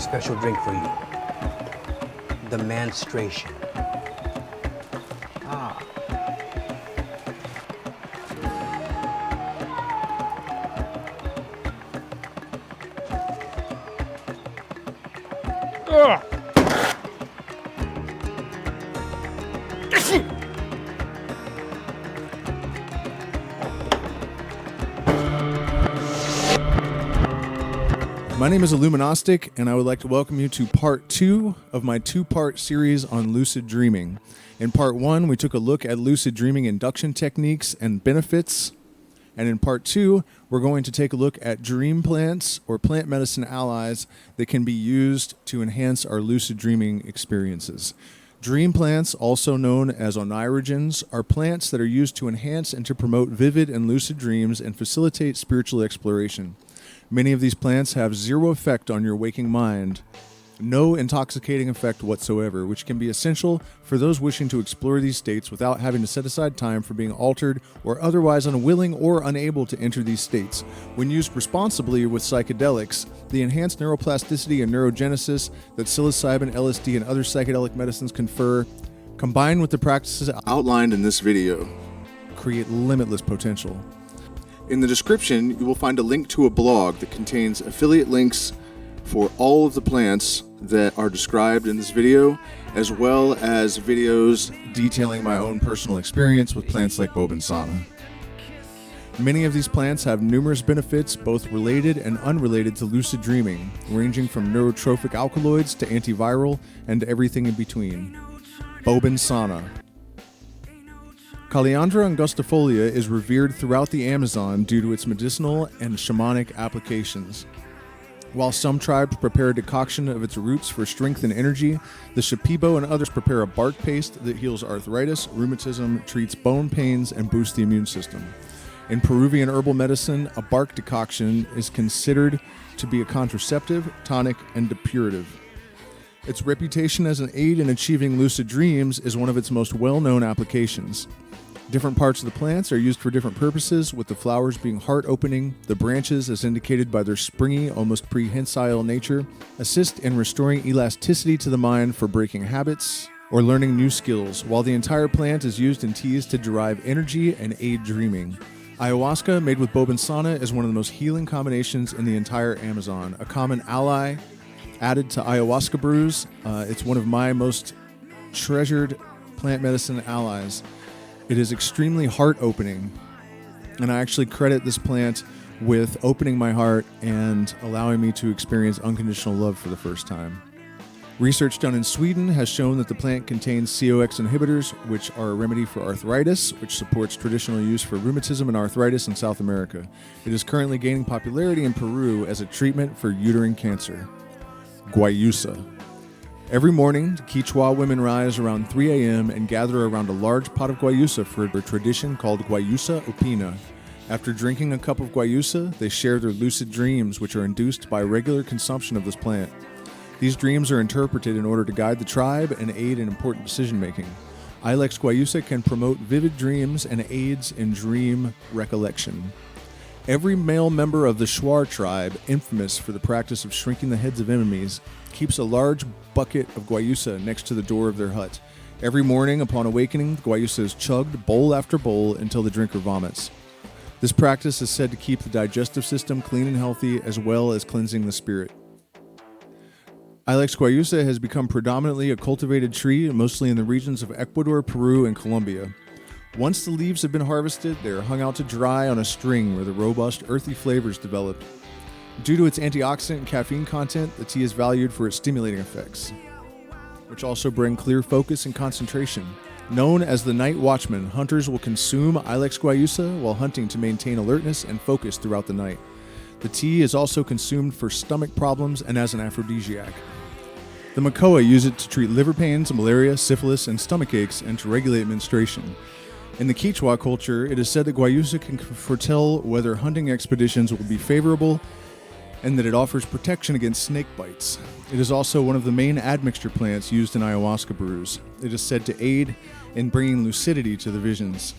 special drink for you. The menstruation. Ah. Ugh. My name is Illuminostic, and I would like to welcome you to part 2 of my 2-part series on lucid dreaming. In part 1, we took a look at lucid dreaming induction techniques and benefits. And in part 2, we're going to take a look at dream plants or plant medicine allies that can be used to enhance our lucid dreaming experiences. Dream plants, also known as oneirogens, are plants that are used to enhance and to promote vivid and lucid dreams and facilitate spiritual exploration. Many of these plants have zero effect on your waking mind, no intoxicating effect whatsoever, which can be essential for those wishing to explore these states without having to set aside time for being altered or otherwise unwilling or unable to enter these states. When used responsibly with psychedelics, the enhanced neuroplasticity and neurogenesis that psilocybin, LSD, and other psychedelic medicines confer, combined with the practices outlined in this video, create limitless potential. In the description, you will find a link to a blog that contains affiliate links for all of the plants that are described in this video, as well as videos detailing my own personal experience with plants like Bobinsana. Many of these plants have numerous benefits, both related and unrelated to lucid dreaming, ranging from neurotrophic alkaloids to antiviral and everything in between. Bobinsana. Calea angustifolia is revered throughout the Amazon due to its medicinal and shamanic applications. While some tribes prepare a decoction of its roots for strength and energy, the Shipibo and others prepare a bark paste that heals arthritis, rheumatism, treats bone pains, and boosts the immune system. In Peruvian herbal medicine, a bark decoction is considered to be a contraceptive, tonic, and depurative. Its reputation as an aid in achieving lucid dreams is one of its most well-known applications. Different parts of the plants are used for different purposes, with the flowers being heart-opening. The branches, as indicated by their springy, almost prehensile nature, assist in restoring elasticity to the mind for breaking habits or learning new skills, while the entire plant is used in teas to derive energy and aid dreaming. Ayahuasca, made with Bobinsana, is one of the most healing combinations in the entire Amazon. A common ally added to ayahuasca brews, it's one of my most treasured plant medicine allies. It is extremely heart-opening, and I actually credit this plant with opening my heart and allowing me to experience unconditional love for the first time. Research done in Sweden has shown that the plant contains COX inhibitors, which are a remedy for arthritis, which supports traditional use for rheumatism and arthritis in South America. It is currently gaining popularity in Peru as a treatment for uterine cancer. Guayusa. Every morning, Quechua women rise around 3 a.m. and gather around a large pot of Guayusa for a tradition called Guayusa Upina. After drinking a cup of Guayusa, they share their lucid dreams, which are induced by regular consumption of this plant. These dreams are interpreted in order to guide the tribe and aid in important decision-making. Ilex Guayusa can promote vivid dreams and aids in dream recollection. Every male member of the Shuar tribe, infamous for the practice of shrinking the heads of enemies, keeps a large bucket of Guayusa next to the door of their hut. Every morning, upon awakening, Guayusa is chugged bowl after bowl until the drinker vomits. This practice is said to keep the digestive system clean and healthy, as well as cleansing the spirit. Ilex Guayusa has become predominantly a cultivated tree, mostly in the regions of Ecuador, Peru, and Colombia. Once the leaves have been harvested, they are hung out to dry on a string where the robust, earthy flavors develop. Due to its antioxidant and caffeine content, the tea is valued for its stimulating effects, which also bring clear focus and concentration. Known as the night watchman, hunters will consume Ilex Guayusa while hunting to maintain alertness and focus throughout the night. The tea is also consumed for stomach problems and as an aphrodisiac. The Makoa use it to treat liver pains, malaria, syphilis, and stomach aches, and to regulate menstruation. In the Quechua culture, it is said that Guayusa can foretell whether hunting expeditions will be favorable and that it offers protection against snake bites. It is also one of the main admixture plants used in ayahuasca brews. It is said to aid in bringing lucidity to the visions.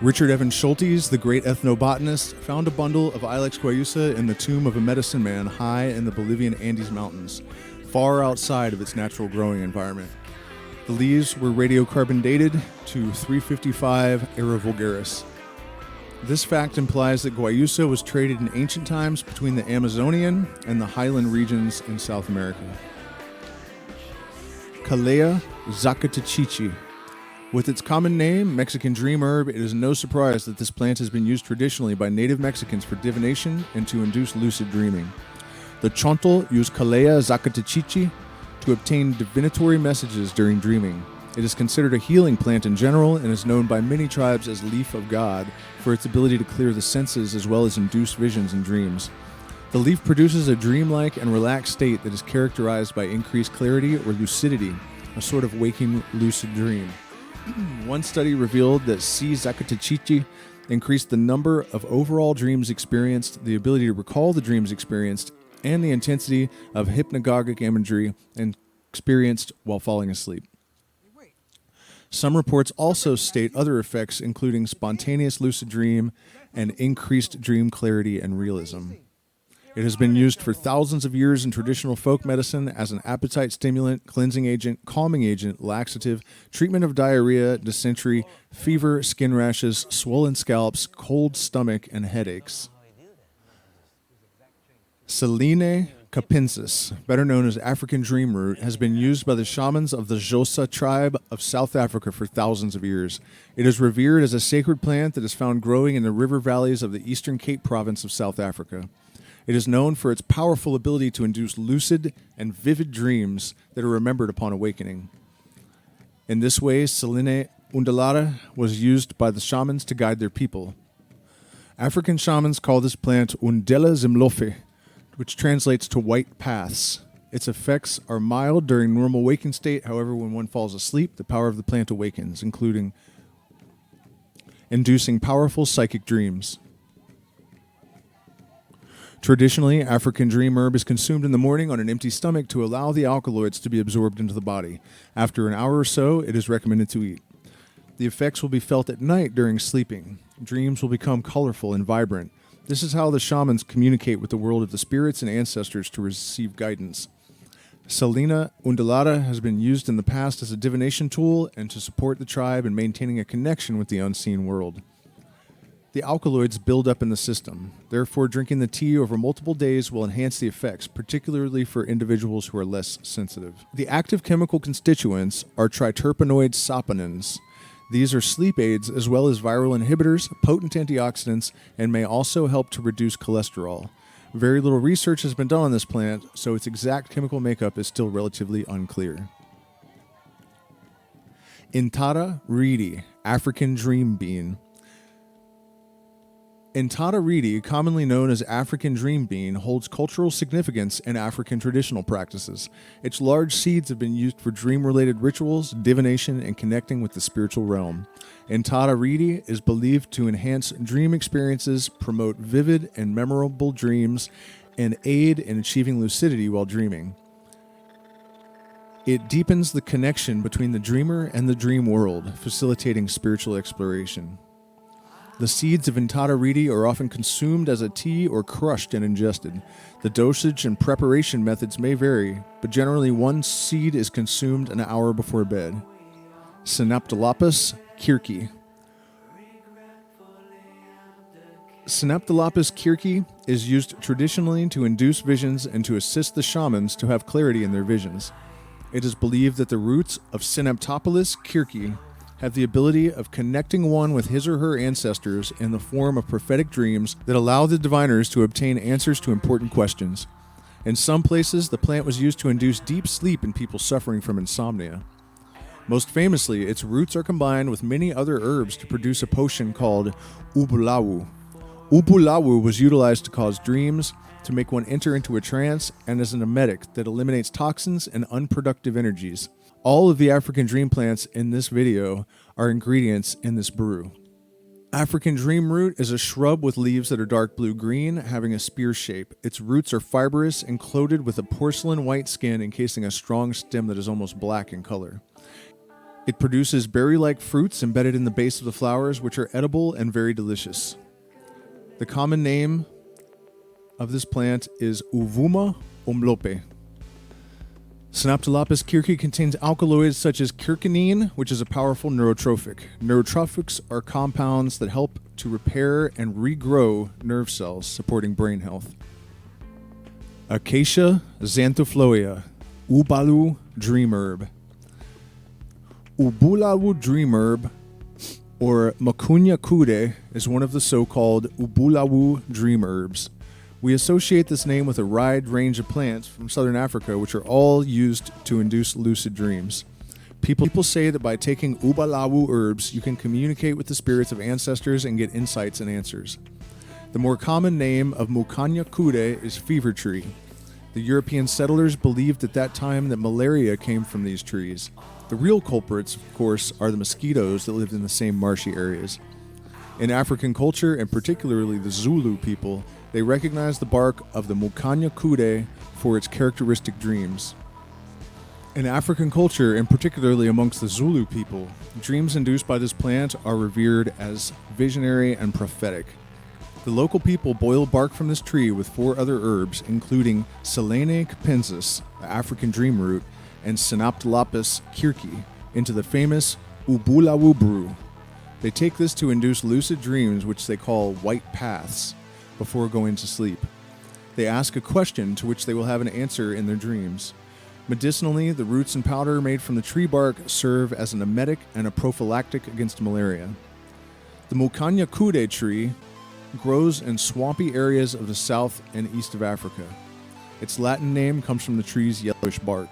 Richard Evans Schultes, the great ethnobotanist, found a bundle of Ilex guayusa in the tomb of a medicine man high in the Bolivian Andes Mountains, far outside of its natural growing environment. The leaves were radiocarbon dated to 355 Era Vulgaris. This fact implies that Guayusa was traded in ancient times between the Amazonian and the highland regions in South America. Calea zacatechichi. With its common name, Mexican dream herb, it is no surprise that this plant has been used traditionally by native Mexicans for divination and to induce lucid dreaming. The Chontl use Calea zacatechichi to obtain divinatory messages during dreaming. It is considered a healing plant in general and is known by many tribes as leaf of God for its ability to clear the senses as well as induce visions and dreams. The leaf produces a dreamlike and relaxed state that is characterized by increased clarity or lucidity, a sort of waking lucid dream. One study revealed that C. zacatechichi increased the number of overall dreams experienced, the ability to recall the dreams experienced, and the intensity of hypnagogic imagery and experienced while falling asleep. Some reports also state other effects, including spontaneous lucid dream and increased dream clarity and realism. It has been used for thousands of years in traditional folk medicine as an appetite stimulant, cleansing agent, calming agent, laxative, treatment of diarrhea, dysentery, fever, skin rashes, swollen scalps, cold stomach, and headaches. Silene capensis, better known as African dream root, has been used by the shamans of the Xhosa tribe of South Africa for thousands of years. It is revered as a sacred plant that is found growing in the river valleys of the Eastern Cape province of South Africa. It is known for its powerful ability to induce lucid and vivid dreams that are remembered upon awakening. In this way, Silene undulata was used by the shamans to guide their people. African shamans call this plant undela zimlofe, which translates to white paths. Its effects are mild during normal waking state. However, when one falls asleep, the power of the plant awakens, including inducing powerful psychic dreams. Traditionally, African dream herb is consumed in the morning on an empty stomach to allow the alkaloids to be absorbed into the body. After an hour or so, it is recommended to eat. The effects will be felt at night during sleeping. Dreams will become colorful and vibrant. This is how the shamans communicate with the world of the spirits and ancestors to receive guidance. Silene undulata has been used in the past as a divination tool and to support the tribe in maintaining a connection with the unseen world. The alkaloids build up in the system. Therefore, drinking the tea over multiple days will enhance the effects, particularly for individuals who are less sensitive. The active chemical constituents are triterpenoid saponins. These are sleep aids as well as viral inhibitors, potent antioxidants, and may also help to reduce cholesterol. Very little research has been done on this plant, so its exact chemical makeup is still relatively unclear. Entada rheedii, African dream bean. Entada rheedii, commonly known as African dream bean, holds cultural significance in African traditional practices. Its large seeds have been used for dream-related rituals, divination, and connecting with the spiritual realm. Entada rheedii is believed to enhance dream experiences, promote vivid and memorable dreams, and aid in achieving lucidity while dreaming. It deepens the connection between the dreamer and the dream world, facilitating spiritual exploration. The seeds of Entada rheedii are often consumed as a tea or crushed and ingested. The dosage and preparation methods may vary, but generally one seed is consumed an hour before bed. Synaptolepis, kirkii. Synaptolepis kirkii is used traditionally to induce visions and to assist the shamans to have clarity in their visions. It is believed that the roots of Synaptolepis kirkii have the ability of connecting one with his or her ancestors in the form of prophetic dreams that allow the diviners to obtain answers to important questions. In some places, the plant was used to induce deep sleep in people suffering from insomnia. Most famously, its roots are combined with many other herbs to produce a potion called ubulawu. Ubulawu was utilized to cause dreams, to make one enter into a trance, and as an emetic that eliminates toxins and unproductive energies. All of the African dream plants in this video are ingredients in this brew. African dream root is a shrub with leaves that are dark blue-green, having a spear shape. Its roots are fibrous and coated with a porcelain white skin encasing a strong stem that is almost black in color. It produces berry-like fruits embedded in the base of the flowers, which are edible and very delicious. The common name of this plant is Uvuma umlope. Synaptolepis kirkii contains alkaloids such as kirkinine, which is a powerful neurotrophic. Neurotrophics are compounds that help to repair and regrow nerve cells, supporting brain health. Acacia xanthophloea, Ubalu dream herb. Ubulawu dream herb, or Macunya kude, is one of the so-called Ubulawu dream herbs. We associate this name with a wide range of plants from southern Africa, which are all used to induce lucid dreams. People say that by taking Ubalawu herbs, you can communicate with the spirits of ancestors and get insights and answers. The more common name of Mukanya kude is fever tree. The European settlers believed at that time that malaria came from these trees. The real culprits, of course, are the mosquitoes that lived in the same marshy areas. In African culture, and particularly the Zulu people, they recognize the bark of the Mukanya kude for its characteristic dreams. In African culture, and particularly amongst the Zulu people, dreams induced by this plant are revered as visionary and prophetic. The local people boil bark from this tree with 4 other herbs, including Silene capensis, the African dream root, and Synaptolepis kirkii, into the famous Ubulawu brew. They take this to induce lucid dreams, which they call white paths, before going to sleep. They ask a question to which they will have an answer in their dreams. Medicinally, the roots and powder made from the tree bark serve as an emetic and a prophylactic against malaria. The Mukanya kude tree grows in swampy areas of the south and east of Africa. Its Latin name comes from the tree's yellowish bark.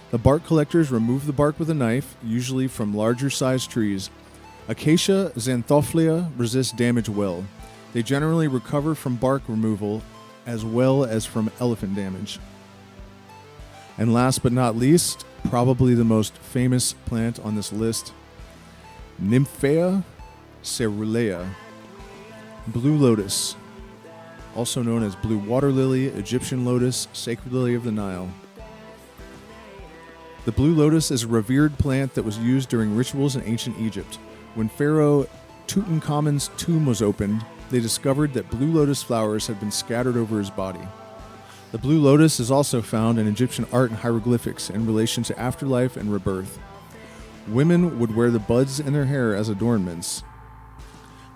The bark collectors remove the bark with a knife, usually from larger sized trees. Acacia xanthophloea resist damage well. They generally recover from bark removal as well as from elephant damage. And last but not least, probably the most famous plant on this list, Nymphaea cerulea, blue lotus, also known as blue water lily, Egyptian lotus, sacred lily of the Nile. The blue lotus is a revered plant that was used during rituals in ancient Egypt. When Pharaoh Tutankhamun's tomb was opened, they discovered that blue lotus flowers had been scattered over his body. The blue lotus is also found in Egyptian art and hieroglyphics in relation to afterlife and rebirth. Women would wear the buds in their hair as adornments.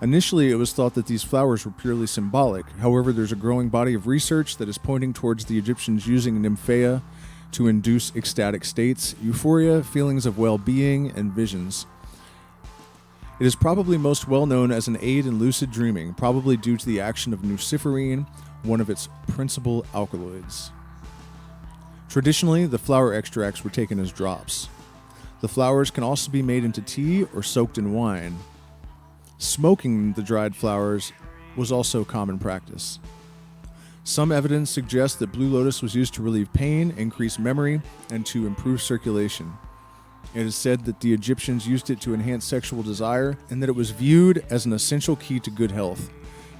Initially, it was thought that these flowers were purely symbolic. However, there's a growing body of research that is pointing towards the Egyptians using nymphaea to induce ecstatic states, euphoria, feelings of well-being, and visions. It is probably most well known as an aid in lucid dreaming, probably due to the action of nuciferine, one of its principal alkaloids. Traditionally, the flower extracts were taken as drops. The flowers can also be made into tea or soaked in wine. Smoking the dried flowers was also common practice. Some evidence suggests that blue lotus was used to relieve pain, increase memory, and to improve circulation. It is said that the Egyptians used it to enhance sexual desire and that it was viewed as an essential key to good health.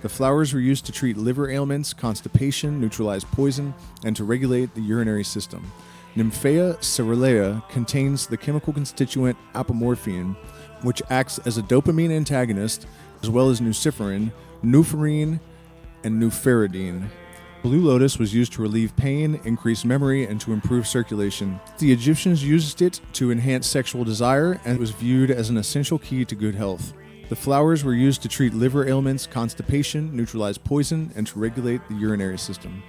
The flowers were used to treat liver ailments, constipation, neutralize poison, and to regulate the urinary system. Nymphaea cerulea contains the chemical constituent apomorphine, which acts as a dopamine antagonist, as well as nuciferin, nuferine, and nuferidine. Blue lotus was used to relieve pain, increase memory, and to improve circulation. The Egyptians used it to enhance sexual desire and was viewed as an essential key to good health. The flowers were used to treat liver ailments, constipation, neutralize poison, and to regulate the urinary system.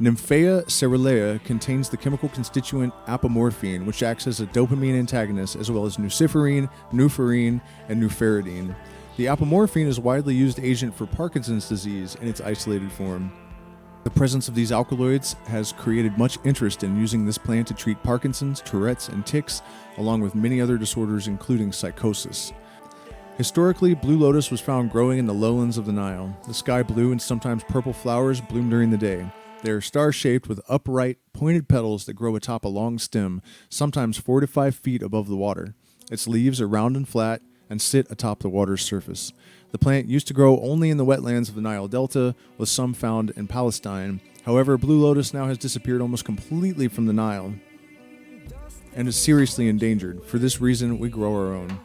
Nymphaea cerulea contains the chemical constituent apomorphine, which acts as a dopamine antagonist, as well as nuciferine, nuferine, and nuferidine. The apomorphine is a widely used agent for Parkinson's disease in its isolated form. The presence of these alkaloids has created much interest in using this plant to treat Parkinson's, Tourette's, and tics, along with many other disorders including psychosis. Historically, blue lotus was found growing in the lowlands of the Nile. The sky blue and sometimes purple flowers bloom during the day. They are star-shaped with upright, pointed petals that grow atop a long stem, sometimes 4 to 5 feet above the water. Its leaves are round and flat and sit atop the water's surface. The plant used to grow only in the wetlands of the Nile Delta, with some found in Palestine. However, blue lotus now has disappeared almost completely from the Nile. and is seriously endangered. For this reason, we grow our own.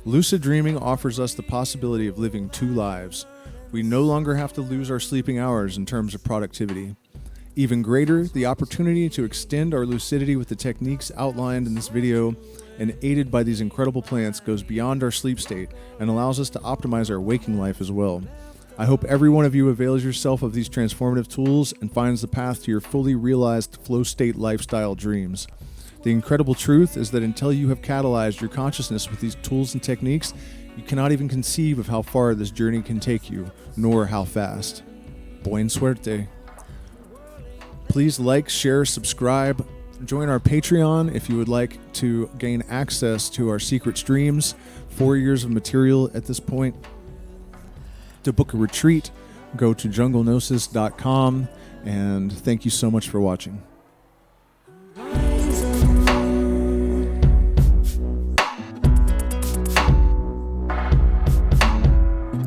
Lucid dreaming offers us the possibility of living 2 lives. We no longer have to lose our sleeping hours in terms of productivity. Even greater, the opportunity to extend our lucidity with the techniques outlined in this video and aided by these incredible plants goes beyond our sleep state and allows us to optimize our waking life as well. I hope every one of you avails yourself of these transformative tools and finds the path to your fully realized flow state lifestyle dreams. The incredible truth is that until you have catalyzed your consciousness with these tools and techniques, you cannot even conceive of how far this journey can take you, nor how fast. Buen suerte. Please like, share, subscribe. Join our Patreon if you would like to gain access to our secret streams. 4 years of material at this point. To book a retreat, go to junglegnosis.com, and thank you so much for watching.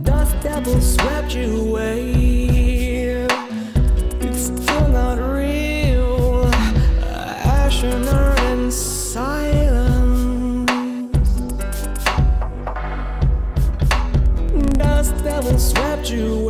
Dust devil swept you away. It's still not real. Ash and earth and silence. Dust devil swept you